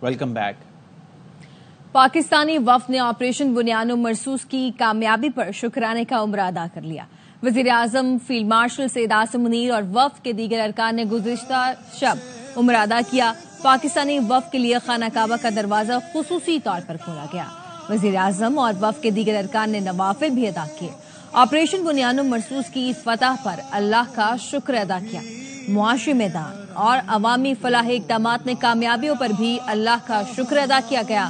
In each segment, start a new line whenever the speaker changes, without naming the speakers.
Welcome back.
Pakistani वफ्द ने operation बुनियानो मरसूस की कामयाबी पर शुक्राने का उम्र अदा कर लिया। वजीर आजम, फील्ड मार्शल सैयद आसिम मुनीर और वफ्द के दीगर अरकान ने गुज़िश्ता शब उम्र अदा किया। पाकिस्तानी वफ्द के लिए खाना काबा का दरवाजा खुसूसी तौर पर खोला गया। वजीर आजम और वफ्द के दीगर अरकान ने नवाफिल भी अदा किए। ऑपरेशन बुनियानो मरसूस की फतह पर अल्लाह का शुक्र अदा किया। मुआशी मैदान और अवामी फलाह इक़दामात में कामयाबियों पर भी अल्लाह का शुक्र अदा किया गया।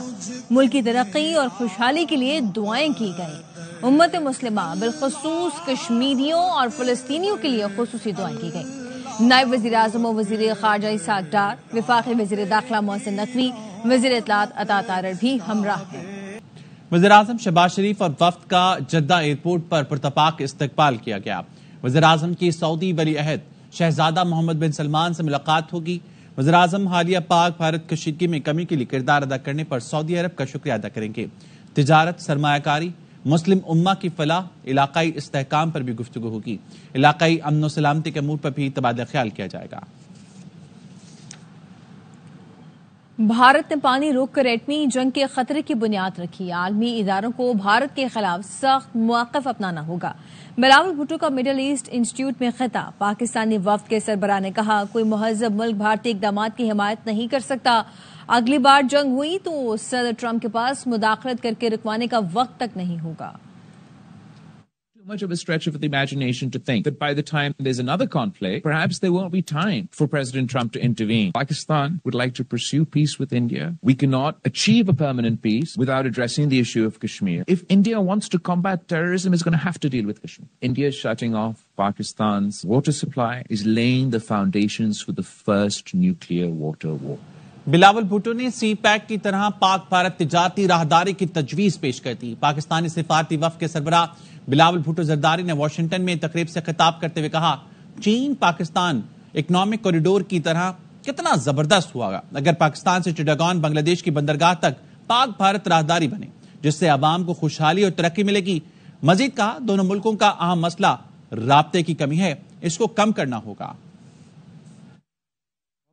मुल्क की तरक्की और खुशहाली के लिए दुआएं की गई। उम्मत मुस्लिमा बिलखसूस कश्मीरियों और फलस्तीनियों के लिए खुसूसी दुआएं की गई। नायब वजीर आजम और वजीर खारजा इसहाक डार, वफाकी वजीर दाखिला मोहसिन नकवी, वजीर इत्तलात अता तारर भी हमराह हैं।
वज़ीर आज़म शहबाज शरीफ और वफ्द का जद्दा एयरपोर्ट पर पुरतपाक इस्तकबाल किया गया। वज़ीर आज़म की सऊदी वली अहद शहजादा मोहम्मद बिन सलमान से मुलाकात होगी। वज़ीर आज़म हालिया पाक भारत कशीदगी में कमी के लिए किरदार अदा करने पर सऊदी अरब का शुक्रिया अदा करेंगे। तिजारत, सरमायाकारी, मुस्लिम उम्मा की फलाह, इलाकाई इस्तेहकाम पर भी गुफ्तगू होगी। इलाकाई अमन और सलामती के अमूर पर भी तबादला ख्याल किया जाएगा।
भारत ने पानी रोक कर एटमी जंग के खतरे की बुनियाद रखी। आलमी इदारों को भारत के खिलाफ सख्त मौक़िफ़ अपनाना होगा। बिलावल भुट्टो का मिडल ईस्ट इंस्टीट्यूट में खिताब। पाकिस्तानी वफ्द के सरबराह ने कहा, कोई मुहज़्ज़ब मुल्क भारतीय इक़दामात की हिमायत नहीं कर सकता। अगली बार जंग हुई तो सदर ट्रंप के पास मुदाखलत करके रुकवाने का वक्त तक नहीं होगा।
Much of a stretch of the imagination to think that by the time there's another conflict, perhaps there won't be time for President Trump to intervene. Pakistan would like to pursue peace with India. We cannot achieve a permanent peace without addressing the issue of Kashmir. If India wants to combat terrorism, it's going to have to deal with Kashmir. India is shutting off Pakistan's water supply, is laying the foundations for the first nuclear water war.
Bilawal Bhutto ने सी pack की तरह पाक भारत तिजारती राहदारी की तजवीज पेश कर दी। पाकिस्तानी सिफारती वफ्द के सरबराह बिलावल भुट्टो जरदारी ने Washington में तकरीब से खिताब करते हुए कहा, चीन पाकिस्तान इकोनॉमिक कॉरिडोर की तरह कितना जबरदस्त हुआ अगर पाकिस्तान से चिटागोंग बांग्लादेश की बंदरगाह तक पाक भारत राहदारी बने, जिससे आवाम को खुशहाली और तरक्की मिलेगी। मजीद कहा, दोनों मुल्कों का अहम मसला राब्ते की कमी है, इसको कम करना होगा।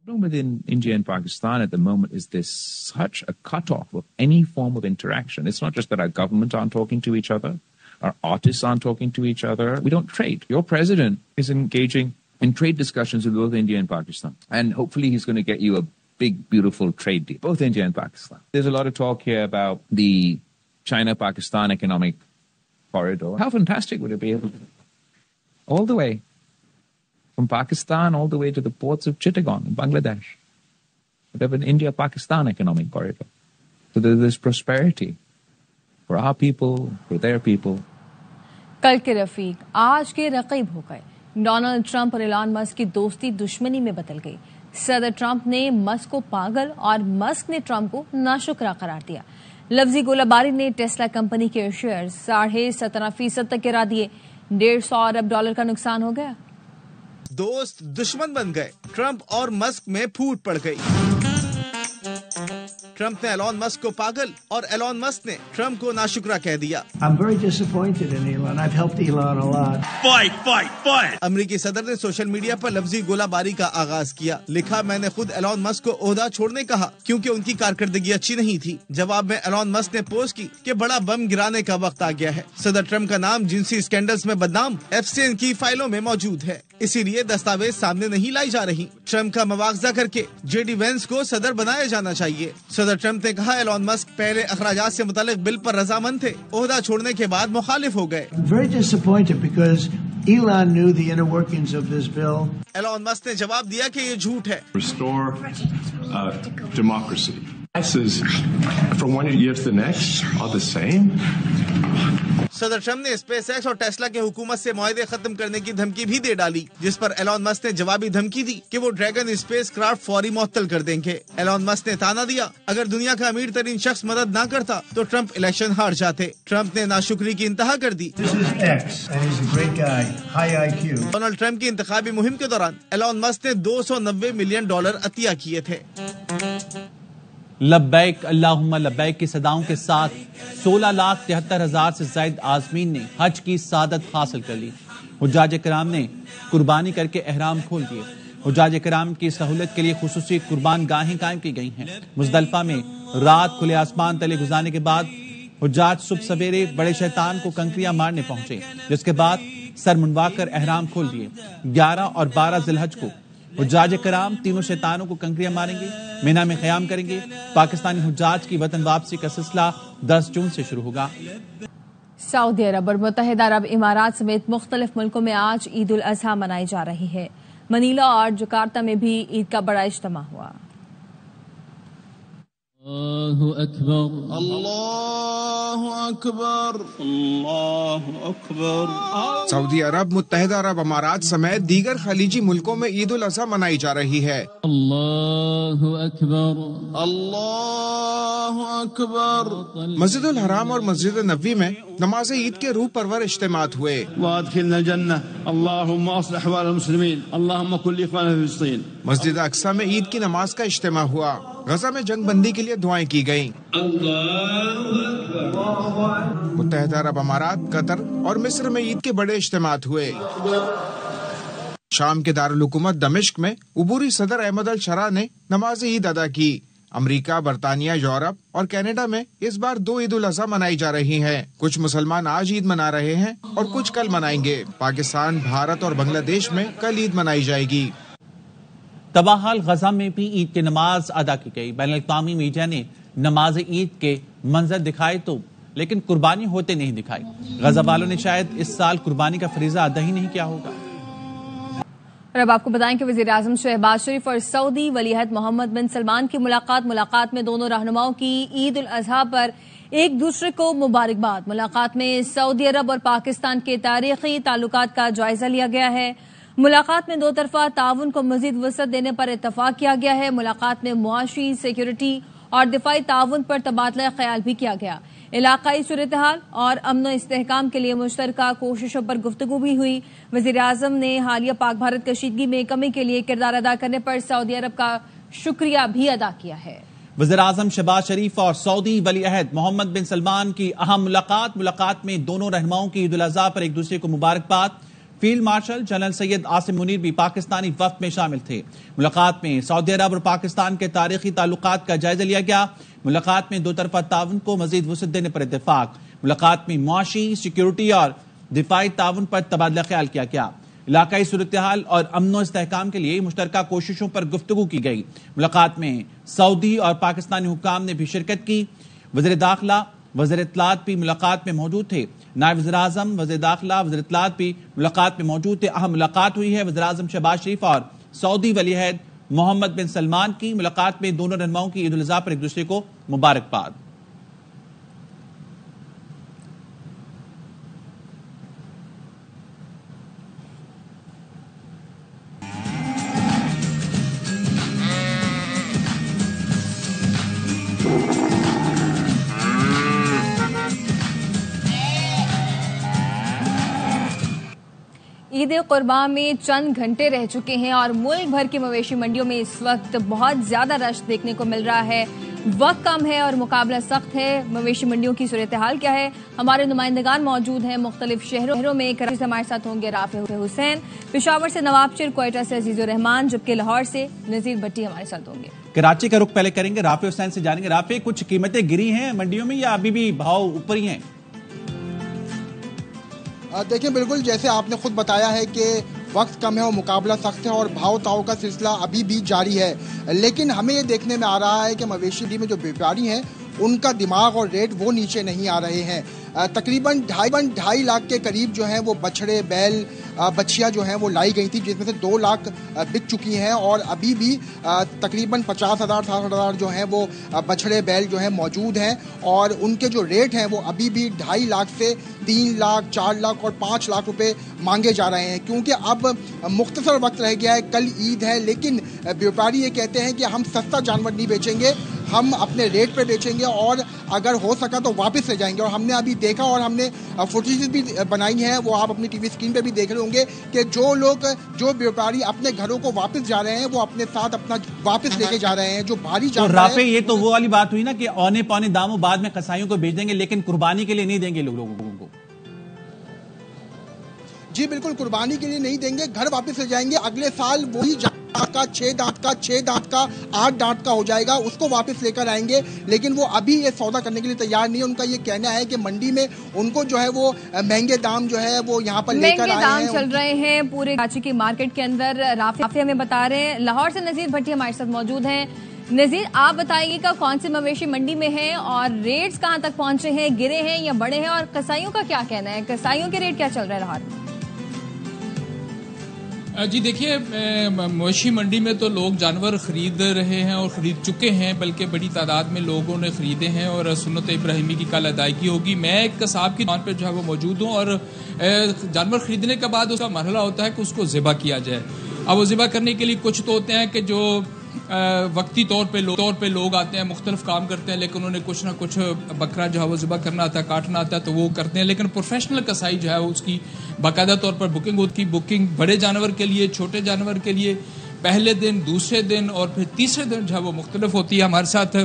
The problem within India and Pakistan at the moment is there's such a cutoff of any form of interaction. It's not just that our governments aren't talking to each other, our artists aren't talking to each other. We don't trade. Your president is engaging in trade discussions with both India and Pakistan. And hopefully he's going to get you a big, beautiful trade deal. Both India and Pakistan. There's a lot of talk here about the China-Pakistan economic corridor. How fantastic would it be able to all the way from Pakistan all the way to the ports of Chittagong in Bangladesh. We have an India-Pakistan economic corridor. So there's prosperity for our people, for their people.
कल के रफीक आज के रकीब हो गए। Donald Trump और Elon Musk की दोस्ती दुश्मनी में बदल गई। सदर ट्रंप ने मस्क को पागल और मस्क ने ट्रंप को नाशुक्रा करार दिया। लफ्जी गोलाबारी ने टेस्ला कंपनी के शेयर 17.5% तक गिरा दिए। $150 अरब का नुकसान हो गया।
दोस्त दुश्मन बन गए। ट्रंप और मस्क में फूट पड़ गई। ट्रंप ने एलन मस्क को पागल और एलन मस्क ने ट्रंप को नाशुक्रा कह दिया।
I'm very disappointed in Elon. I've helped Elon a lot.
Fight! अमरीकी सदर ने सोशल मीडिया पर लफ्जी गोलाबारी का आगाज किया। लिखा, मैंने खुद एलन मस्क को ओहदा छोड़ने कहा क्योंकि उनकी कारकर्दगी अच्छी नहीं थी। जवाब में एलन मस्क ने पोस्ट की कि बड़ा बम गिराने का वक्त आ गया है। सदर ट्रंप का नाम जिनसी स्कैंडल्स में बदनाम एफसीएन की फाइलों में मौजूद है, इसीलिए दस्तावेज सामने नहीं लाई जा रही। ट्रंप का मवाखजा करके जेडी वेंस को सदर बनाया जाना चाहिए। सदर ट्रंप ने कहा, एलन मस्क पहले अखराजात से मुतालिक बिल पर रजामंद थे, ओहदा छोड़ने के बाद मुखालिफ हो गए।
Very disappointed because Elon knew the inner workings of this bill.
Elon Musk ने जवाब दिया कि ये झूठ है।
Restore democracy. Prices from one year to the next are the same.
सदर ट्रंप ने स्पेस एक्स और टेस्ला के हुकूमत से मुआहदे खत्म करने की धमकी भी दे डाली, जिस पर एलन मस्क ने जवाबी धमकी दी कि वो ड्रैगन स्पेस क्राफ्ट फौरी मुअत्तल कर देंगे। एलन मस्क ने ताना दिया, अगर दुनिया का अमीर तरीन शख्स मदद न करता तो ट्रंप इलेक्शन हार जाते। ट्रंप ने नाशुक्री की इंतहा कर दी।
This is X, and he's a great guy, high IQ.
Donald Trump की इंतखाबी मुहिम के दौरान एलन मस्क ने $290 मिलियन अतिया किए थे।
लब्बैक अल्लाहुम्मा लब्बैक की सदाओं के साथ 16,73,000 से ज्यादा आज़मीन ने हज की सादत हासिल कर ली। हुज्जाज किराम ने कुर्बानी करके एहराम खोल दिए। حجاج کرام کی سہولت کے لیے خصوصی قربان گاہیں قائم کی گئی ہیں۔ مزدلفہ میں رات کھلے آسمان تلے گزارنے کے بعد حجاج صبح سویرے بڑے شیطان کو کنکریاں مارنے پہنچے، جس کے بعد سر منڈوا کر احرام کھول دیے۔ 11 اور 12 ذی الحج کو حجاج کرام تینوں شیطانوں کو کنکریاں ماریں گے، مینا میں قیام کریں گے۔ پاکستانی حجاج کی وطن واپسی کا سلسلہ 10 جون سے شروع ہوگا۔
سعودی عرب اور متحدہ عرب امارات سمیت مختلف ملکوں میں آج عید الاضحیٰ منائی جا رہی ہے۔ منیلا اور جکارتا میں بھی عید کا بڑا اجتماع ہوا۔
اللہ اکبر
اللہ اکبر اللہ اکبر۔
سعودی عرب، متحدہ عرب امارات سمیت دیگر خلیجی ملکوں میں عید الاضحیٰ منائی جا رہی ہے۔
اللہ اکبر
اللہ اکبر۔
مسجد الحرام اور مسجد نبوی میں نماز عید کے روح پرور اجتماعات ہوئے۔
وادخلنا الجنہ اللهم اصلح احوال المسلمین اللهم كن لاخواننا في فلسطین۔
مسجد اقصی میں عید کی نماز کا اجتماع ہوا۔ غزہ میں جنگ بندی کے لیے دعائیں کی گئیں۔ متحدہ عرب امارات، قطر اور مصر میں عید کے بڑے اجتماعات ہوئے۔ شام کے دارالحکومت دمشق میں عبوری صدر احمد الشرع نے نماز عید ادا کی۔ امریکہ، برطانیہ، یورپ اور کینیڈا میں اس بار 2 عید الاضحیٰ منائی جا رہی ہیں۔ کچھ مسلمان آج عید منا رہے ہیں اور کچھ کل منائیں گے۔ پاکستان، بھارت اور بنگلہ دیش میں کل عید منائی جائے گی۔
تباہ حال غزہ میں بھی عید کی نماز ادا کی گئی۔ بین الاقوامی میڈیا نے نماز عید کے منظر دکھائے تو لیکن قربانی ہوتے نہیں دکھائی۔ غزہ والوں نے شاید اس سال قربانی کا فریضہ ادا ہی نہیں کیا ہوگا۔
اور اب آپ کو بتائیں کہ وزیر اعظم شہباز شریف اور سعودی ولی عہد محمد بن سلمان کی ملاقات میں دونوں رہنماؤں کی عید الاضحیٰ پر ایک دوسرے کو مبارکباد۔ ملاقات میں سعودی عرب اور پاکستان کے تاریخی تعلقات کا جائزہ لیا گیا ہے۔ ملاقات میں 2 طرفہ تعاون کو مزید وسعت دینے پر اتفاق کیا گیا ہے۔ ملاقات میں معاشی، سیکیورٹی اور دفاعی تعاون پر تبادلہ خیال بھی کیا گیا۔ علاقائی صورتحال اور امن و استحکام کے لیے مشترکہ کوششوں پر گفتگو بھی ہوئی۔ وزیر اعظم نے حالیہ پاک بھارت کشیدگی میں کمی کے لیے کردار ادا کرنے پر سعودی عرب کا شکریہ بھی ادا کیا ہے۔
وزیر اعظم شہباز شریف اور سعودی ولی عہد محمد بن سلمان کی اہم ملاقات میں دونوں رہنماؤں کی عید الاضحیٰ پر ایک دوسرے کو مبارکباد۔ Field marshal general Syed Asim Munir بھی پاکستانی وفد میں شامل تھے۔ ملاقات میں سعودی عرب اور پاکستان کے تاریخی تعلقات کا جائزہ لیا گیا۔ ملاقات میں 2 طرفہ تعاون کو مزید وسعت دینے پر اتفاق۔ ملاقات میں معاشی، سیکیورٹی اور دفاعی تعاون پر تبادلہ خیال کیا گیا۔ علاقائی صورتحال اور امن و استحکام کے لیے مشترکہ کوششوں پر گفتگو کی گئی۔ ملاقات میں سعودی اور پاکستانی حکام نے بھی شرکت کی۔ وزیر داخلہ، وزیر اطلاعات بھی ملاقات میں موجود تھے۔ نائب وزیر اعظم، وزیر داخلہ، وزیر اطلاعات بھی ملاقات میں موجود تھے۔ اہم ملاقات ہوئی ہے وزیر اعظم شہباز شریف اور سعودی ولی عہد محمد بن سلمان کی۔ ملاقات میں دونوں رہنماؤں کی عید الاضحیٰ پر ایک دوسرے کو مبارکباد۔
عید قربان میں چند گھنٹے رہ چکے ہیں اور ملک بھر کی مویشی منڈیوں میں اس وقت بہت زیادہ رش دیکھنے کو مل رہا ہے۔ وقت کم ہے اور مقابلہ سخت ہے۔ مویشی منڈیوں کی صورتحال کیا ہے؟ ہمارے نمائندگان موجود ہیں مختلف شہروں میں۔ کراچی سے ہمارے ساتھ ہوں گے رافع حسین، پشاور سے نواب چر، کوئٹہ سے عزیز الرحمان، جبکہ لاہور سے نذیر بھٹی ہمارے ساتھ ہوں گے۔
کراچی کا رخ پہلے کریں گے، رافع حسین سے جانیں گے۔ رافع، کچھ قیمتیں گری ہیں منڈیوں میں یا ابھی بھی بھاؤ اوپر ہی ہیں؟
دیکھیں، بالکل جیسے آپ نے خود بتایا ہے کہ وقت کم ہے اور مقابلہ سخت ہے اور بھاؤ تاؤ کا سلسلہ ابھی بھی جاری ہے، لیکن ہمیں یہ دیکھنے میں آ رہا ہے کہ مویشی میں جو بیپاری ہیں ان کا دماغ اور ریٹ وہ نیچے نہیں آ رہے ہیں۔ تقریباً 2.5 لاکھ کے قریب جو ہیں وہ بچھڑے، بیل، بچھیاں جو ہیں وہ لائی گئی تھی، جس میں سے 2 لاکھ بک چکی ہیں اور ابھی بھی تقریباً 50,000 60,000 جو ہیں وہ بچھڑے بیل جو ہیں موجود ہیں اور ان کے جو ریٹ ہیں وہ ابھی بھی 2.5 لاکھ سے 3 لاکھ 4 لاکھ اور 5 لاکھ روپے مانگے جا رہے ہیں، کیونکہ اب مختصر وقت رہ گیا ہے، کل عید ہے، لیکن بیوپاری یہ کہتے ہیں کہ ہم سستا جانور نہیں بیچیں گے، ہم اپنے ریٹ پہ بیچیں گے اور اگر ہو سکا تو واپس لے جائیں گے۔ اور ہم نے ابھی دیکھا اور ہم نے فوٹیجز بھی بنائی ہیں، وہ آپ اپنی ٹی وی اسکرین پہ بھی دیکھ رہے ہوں گے کہ جو بیوپاری اپنے گھروں کو واپس جا رہے ہیں وہ اپنے ساتھ اپنا واپس لے کے جا رہے ہیں، جو بھاری جانور ہے۔
رافع، یہ تو وہ والی بات ہوئی نا کہ اونے پونے داموں بعد میں قصائیوں کو بیچ دیں گے، لیکن قربانی کے لیے نہیں دیں گے لوگوں کو۔
جی بالکل، قربانی کے لیے نہیں دیں گے، گھر واپس لے جائیں گے۔ اگلے سال وہی का 6 दांत का 6 दांत का 8 दांत का हो जाएगा, उसको वापस लेकर आएंगे। लेकिन वो अभी ये सौदा करने के लिए तैयार नहीं है। उनका ये कहना है कि मंडी में उनको जो है वो महंगे दाम जो है वो यहाँ पर लेकर आए हैं।
महंगे दाम चल रहे हैं पूरे कराची की मार्केट के अंदर। राफी हमें बता रहे हैं। लाहौर से नजीर भट्टी हमारे साथ मौजूद हैं। नजीर, आप बताइएगा कौन सी मवेशी मंडी में है और रेट्स कहां तक पहुंचे हैं, गिरे हैं या बढ़े हैं, और कसाईयों का क्या कहना है, कसाईयों के रेट क्या चल रहे हैं लाहौर में?
जी देखिए, मवेशी मंडी में तो लोग जानवर खरीद रहे हैं और खरीद चुके हैं, बल्कि बड़ी तादाद में लोगों ने खरीदे हैं और सुन्नत इब्राहिमी की कल अदायगी होगी। मैं एक कसाब की दुकान पर जो है वो मौजूद हूँ और जानवर खरीदने के बाद उसका मरहला होता है कि उसको ज़िबा किया जाए। अब वो ज़िबा करने के लिए कुछ तो होते हैं कि जो वक्ती तौर पे लोग आते हैं, मुख्तलिफ काम करते हैं, लेकिन उन्हें कुछ ना कुछ बकरा जो है वो ज़िबा करना आता है, काटना आता है, तो वो करते हैं। लेकिन प्रोफेशनल कसाई जो है उसकी बाकायदा तौर पर बुकिंग होती है। बुकिंग बड़े जानवर के लिए, छोटे जानवर के लिए पहले दिन, दूसरे दिन और फिर तीसरे दिन जो है वो मुख्तलिफ होती है। हमारे साथ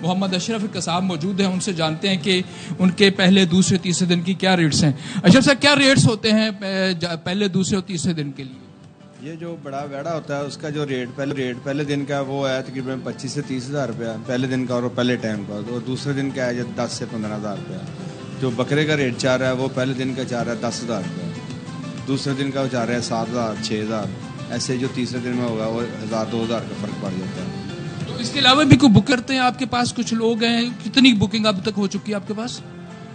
मोहम्मद अशरफ कसाब मौजूद हैं, उनसे जानते हैं कि उनके पहले, दूसरे, तीसरे दिन की क्या रेट्स हैं। अशरफ साहब, क्या रेट्स होते हैं पहले, दूसरे और तीसरे दिन के लिए?
ये जो बड़ा वेड़ा होता है उसका जो रेट पहले दिन का वो है तकरीबन 25 से 30 हज़ार रुपया पहले दिन का, और पहले टाइम का। और दूसरे दिन का है 10 से 15 हज़ार रुपया। जो बकरे का रेट चाह रहा है वो पहले दिन का चाह रहा है 10 हज़ार रुपया, दूसरे दिन का वो चाह रहा है 7 हज़ार, 6 हज़ार। ऐसे जो तीसरे दिन में होगा वो 1000, 2000 का फर्क पड़ जाता है।
तो इसके अलावा भी कोई बुक करते हैं आपके पास? कुछ लोग हैं, कितनी बुकिंग अब तक हो चुकी है आपके पास?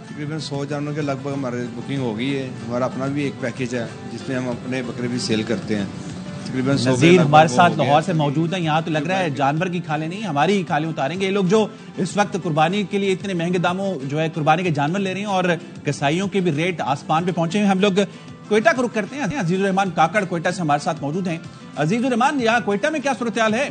तकरीबन 100 जानवरों के लगभग हमारे बुकिंग हो गई है। हमारा अपना भी एक पैकेज है जिसमें हम अपने बकरे भी सेल करते हैं। तकरीबन
नजीर हमारे साथ लाहौर से मौजूद है। यहाँ तो लग रहा है जानवर की खाले नहीं, हमारी खाले उतारेंगे ये लोग जो इस वक्त कुर्बानी के लिए इतने महंगे दामों जो है कुर्बानी के जानवर ले रहे हैं, और कसाईयों के भी रेट आसमान पे पहुंचे हैं। हम लोग क्वेटा को रुख करते हैं। अजीजुर रहमान काकड़ क्वेटा से हमारे साथ मौजूद हैं। अजीजुर रहमान, यहाँ क्वेटा में क्या सूरत हाल है?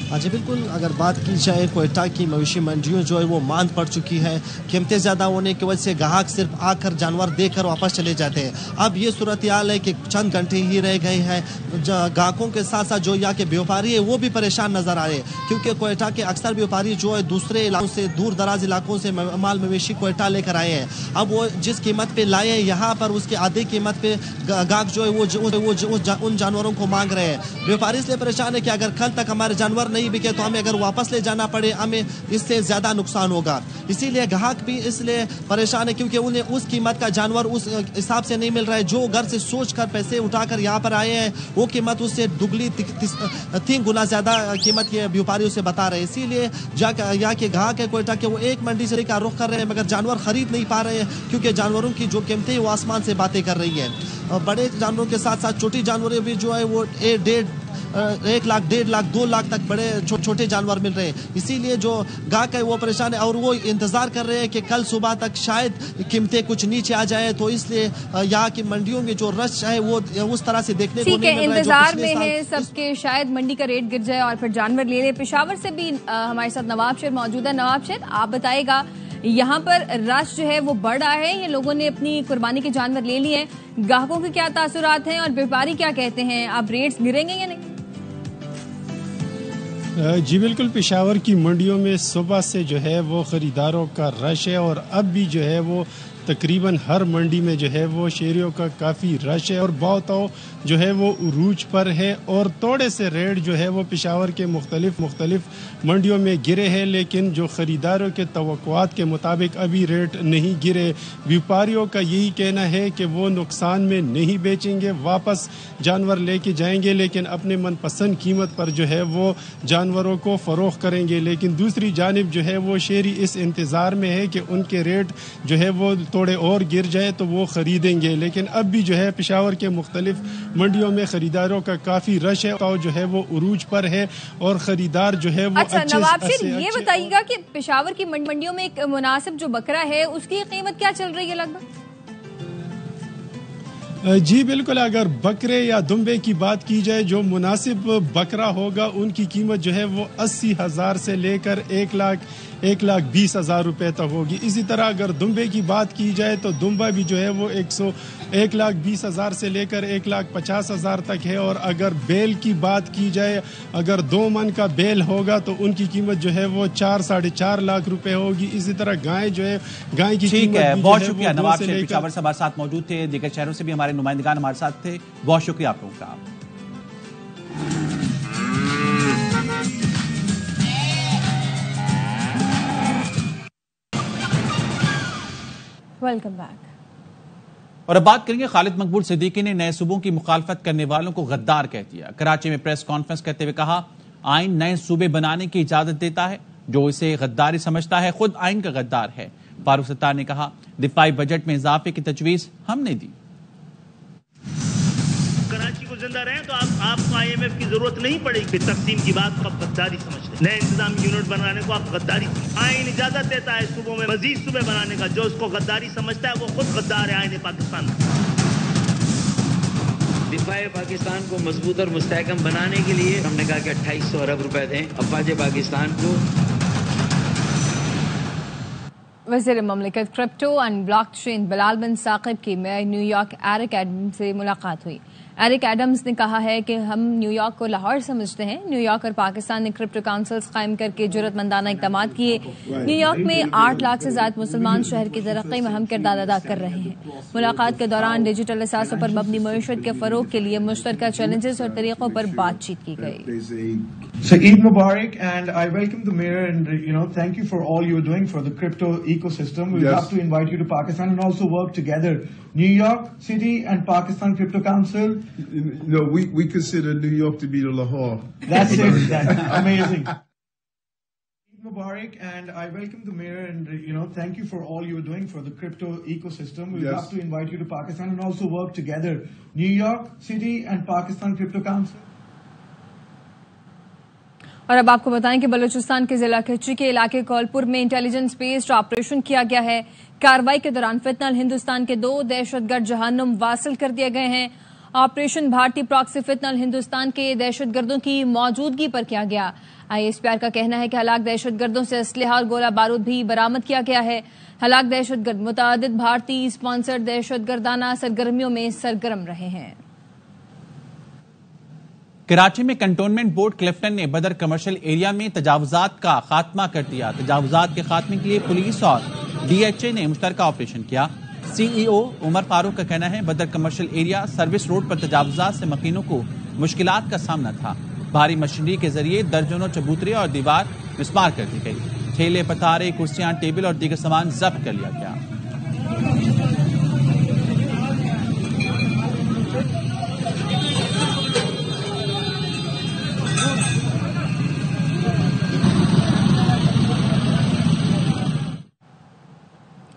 हाँ जी बिल्कुल, अगर बात की जाए क्वेटा की मवेशी मंडियों जो है वो मांद पड़ चुकी है। कीमतें ज़्यादा होने की वजह से ग्राहक सिर्फ आकर जानवर देकर वापस चले जाते हैं। अब ये सूरत हाल है कि चंद घंटे ही रह गए हैं। ग्राहकों के साथ साथ जो यहाँ के व्यापारी है वो भी परेशान नजर आ रहे हैं, क्योंकि क्वेटा के अक्सर व्यापारी जो है दूसरे इलाकों से, दूर दराज इलाकों से माल मवेशी क्वेटा लेकर आए हैं। अब वो जिस कीमत पे लाए हैं यहाँ पर उसके आधे कीमत पे ग्राहक जो है वो उन जानवरों को मांग रहे हैं। व्यापारी इसलिए परेशान है कि अगर कल तक हमारे जानवर नहीं बिके तो हमें अगर वापस ले जाना पड़े हमें इससे ज्यादा नुकसान होगा। इसीलिए ग्राहक भी इसलिए परेशान है क्योंकि उन्हें उस कीमत का जानवर उस हिसाब से नहीं मिल रहा है। जो घर से सोचकर पैसे उठाकर यहाँ पर आए हैं वो कीमत उससे दुगनी 3 गुना ज्यादा कीमत के व्यापारी उसे बता रहे हैं। इसीलिए यहाँ के ग्राहक है क्वेटा के वो एक मंडी से का रुख कर रहे हैं, मगर जानवर खरीद नहीं पा रहे हैं क्योंकि जानवरों की जो कीमतें वो आसमान से बातें कर रही है। बड़े जानवरों के साथ साथ छोटी जानवर भी जो है वो 1 लाख, 1.5 लाख, 2 लाख तक बड़े छोटे जानवर मिल रहे हैं। इसीलिए जो ग्राहक है वो परेशान है और वो इंतजार कर रहे हैं कि कल सुबह तक शायद कीमतें कुछ नीचे आ जाए। तो इसलिए यहाँ की मंडियों में जो रश है वो उस तरह से देखने को नहीं मिल रहा है।
इंतजार में है सबके शायद मंडी का रेट गिर जाए और फिर जानवर ले ले। पेशावर से भी हमारे साथ नवाब शेर मौजूद है। नवाब शेर, आप बताइएगा यहाँ पर रश जो है वो बढ़ रहा है, ये लोगों ने अपनी कुर्बानी के जानवर ले लिए हैं, ग्राहकों के क्या तासुरात हैं और व्यापारी क्या कहते हैं? अब रेट्स गिरेंगे या नहीं?
जी बिल्कुल, पेशावर की मंडियों में सुबह से जो है वो ख़रीदारों का रश है और अब भी जो है वो तकरीबन हर मंडी में जो है वो शेरियों का काफ़ी रश है और बहुत जो है वो उरूज पर है और थोड़े से रेट जो है वो पेशावर के मुख्तलिफ मंडियों में गिरे हैं, लेकिन जो ख़रीदारों के तवक्कुआत के मुताबिक अभी रेट नहीं गिरे। व्यापारियों का यही कहना है कि वो नुकसान में नहीं बेचेंगे, वापस जानवर लेके जाएंगे, लेकिन अपने मनपसंद कीमत पर जो है वो जानवरों को फ़रोख्त करेंगे। लेकिन दूसरी जानिब जो है वो शेरी इस इंतज़ार में है कि उनके रेट जो है वो थोड़े और गिर जाए तो वो ख़रीदेंगे। लेकिन अब भी जो है पेशावर के मुख्तलिफ मंडियों में खरीदारों का काफ़ी रश है, तो जो है वो उरूज पर है और ख़रीदार जो है वो
अच्छा नवाब शेर, ये बताइएगा कि पेशावर की मंडियों में एक मुनासिब जो बकरा है उसकी कीमत क्या चल रही है लगभग?
जी बिल्कुल, अगर बकरे या दुम्बे की बात की जाए, जो मुनासिब बकरा होगा उनकी कीमत जो है वो 80,000 से लेकर 1,20,000 रुपए तक होगी। इसी तरह अगर दुम्बे की बात की जाए तो दुम्बा भी जो है वो 1,20,000 से लेकर 1,50,000 तक है। और अगर बेल की बात की जाए, अगर 2 मन का बेल होगा तो उनकी कीमत जो है वो 4-4.5 लाख रुपए होगी। इसी तरह गाय जो है, गाय की
ठीक है।
कीमत
बहुत शुक्रिया। नवाब शेर पिशावर से हमारे साथ मौजूद थे, दीगर शहरों से भी हमारे नुमाइंदगान हमारे साथ थे। बहुत शुक्रिया आप लोगों का।
Welcome back.
और अब बात करेंगे, खालिद मकबूल सिद्दीकी ने नए सूबों की मुखालफत करने वालों को गद्दार कह दिया। कराची में प्रेस कॉन्फ्रेंस करते हुए कहा, आइन नए सूबे बनाने की इजाजत देता है, जो इसे गद्दारी समझता है खुद आइन का गद्दार है। फारूक सत्तार ने कहा, दिफाई बजट में इजाफे की तजवीज हमने दी।
कराची को जिंदा रहे तो आपको IMF की जरूरत नहीं पड़ेगी। तकसीम की बात को आप गद्दारी समझते, नए इंतजाम यूनिट बनाने को आप गद्दारी। आइन इजाजत देता है सूबों में मजीद सूबे बनाने का, जो उसको गद्दारी समझता है वो खुद गद्दार है। आइन पाकिस्तान
दिफाए पाकिस्तान को मजबूत और मुस्तहकम बनाने के लिए हमने कहा कि 2800 अरब रुपए दें अफवाज पाकिस्तान को।
वज़ीर ममलिकत क्रिप्टो एंड ब्लॉकचेन बिलाल बिन साकिब की मेयर न्यूयॉर्क एरिक एडम्स से मुलाकात हुई। एरिक एडम्स ने कहा है कि हम न्यूयॉर्क को लाहौर समझते हैं। न्यूयॉर्क और पाकिस्तान ने क्रिप्टो काउंसिल्स कायम करके जरूरतमंदाना इक़दाम किए। न्यूयॉर्क में 8 लाख से ज्यादा मुसलमान शहर की तरक्की में अहम किरदार अदा कर रहे हैं। मुलाकात के दौरान डिजिटल असासों पर मबनी मईशत के फरोग के लिए मुश्तरका चैलेंजेस और तरीकों पर बातचीत की गई।
So Eid Mubarak, and I welcome the mayor, and thank you for all you're doing for the crypto ecosystem. We'd love to invite you to Pakistan and also work together. New York City and Pakistan Crypto Council.
No, we consider New York to be the Lahore.
That's it. That's amazing. Eid Mubarak, and I welcome the mayor, and thank you for all you're doing for the crypto ecosystem. We'd love to invite you to Pakistan and also work together. New York City and Pakistan Crypto Council.
और अब आपको बताएं कि बलूचिस्तान के जिला खिची के इलाके कौलपुर में इंटेलिजेंस बेस्ड ऑपरेशन किया गया है। कार्रवाई के दौरान फितनल हिंदुस्तान के 2 दहशतगर्द जहन्नुम वासिल कर दिए गए हैं। ऑपरेशन भारतीय प्रॉक्सी फितनल हिंदुस्तान के दहशतगर्दों की मौजूदगी पर किया गया। ISPR का कहना है कि हलाक दहशतगर्दों से असलहा और गोला बारूद भी बरामद किया गया है। हलाक दहशतगर्द मुतादिद भारतीय स्पॉन्सर्ड दहशतगर्दाना सरगर्मियों में सरगर्म रहे हैं।
कराची में कंटोनमेंट बोर्ड क्लिफ्टन ने बदर कमर्शियल एरिया में तजावुजात का खात्मा कर दिया। तजावुजात के खात्मे के लिए पुलिस और DHA ने मुश्तरका ऑपरेशन किया। CEO उमर फारूक का कहना है, बदर कमर्शियल एरिया सर्विस रोड पर तजावुजात से मकीनों को मुश्किलात का सामना था। भारी मशीनरी के जरिए दर्जनों चबूतरे और दीवार मिसमार कर दी गई। ठेले, पतारे, कुर्सियां, टेबल और दीगर सामान जब्त कर लिया गया।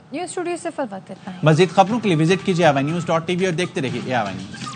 न्यूज़ स्टूडियो से फरवत करता है।
मज़ीद खबरों के लिए विजिट कीजिए AVNews.tv और देखते रहिए AVN News।